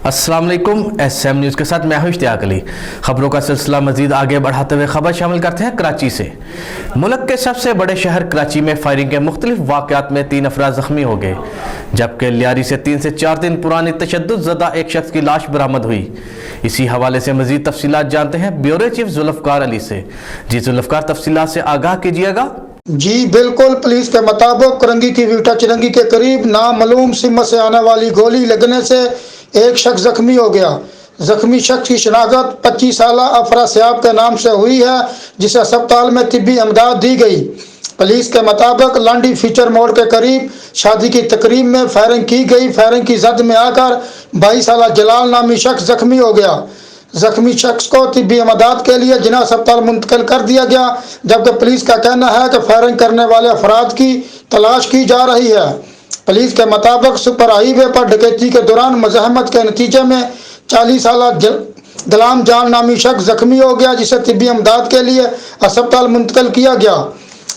अस्सलाम वालेकुम। SM news के साथ मैं हूं इश्तियाक अली। खबरों का सिलसिला मजीद आगे बढ़ाते हुए खबर शामिल करते हैं कराची से। मुल्क के सबसे बड़े शहर कराची में फायरिंग के मुख्तलिफ वाक़यात में 3 अफराद ज़ख्मी हो गए, जबकि लियारी से 3 से 4 दिन पुरानी तशद्दुद ज़दा एक शख्स की लाश बरामद हुई। इसी हवाले से मजीद तफसीलात जानते हैं ब्यूरो चीफ जुल्फ़कार अली से। जी जुल्फ़कार, तफसीलात से आगाह कीजिएगा। जी बिल्कुल, पुलिस के मुताबिक करंगी की वीटा चिरंगी के करीब नामालूम सिमत से आने वाली गोली लगने से एक शख्स जख्मी हो गया। जख्मी शख्स की शनाख्त 25 साला अफरा सियाब के नाम से हुई है, जिसे अस्पताल में तिब्बी इमदाद दी गई। पुलिस के मुताबिक लांडी फीचर मोड़ के करीब शादी की तकरीब में फायरिंग की गई। फायरिंग की जद में आकर 22 साला जलाल नामी शख्स जख्मी हो गया। जख्मी शख्स को तिब्बी इमदाद के लिए जिना अस्पताल मुंतकिल कर दिया गया, जबकि पुलिस का कहना है कि फायरिंग करने वाले अफराद की तलाश की जा रही है। पुलिस के मुताबिक सुपर हाईवे पर डकैती के दौरान मज़ाहमत के नतीजे में 40 साला गुलाम जान नामी शख्स जख्मी हो गया, जिसे तिब्बी इमदाद के लिए अस्पताल मुंतकिल किया गया।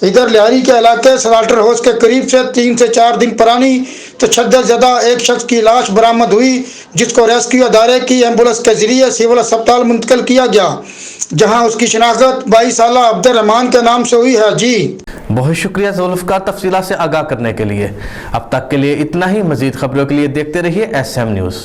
इधर लिहारी के इलाके स्लाटर हाउस के करीब से 3 से 4 दिन पुरानी तशद्दुद ज़दा एक शख्स की लाश बरामद हुई, जिसको रेस्क्यू अदारे की एम्बुलेंस के जरिए सिविल अस्पताल मुंतकिल किया गया, जहां उसकी शनाख्त 22 साला अब्दुर्रहमान के नाम से हुई है। जी बहुत शुक्रिया जुल्फ़कार तफसीलात से आगाह करने के लिए। अब तक के लिए इतना ही। मजीद खबरों के लिए देखते रहिए SM न्यूज़।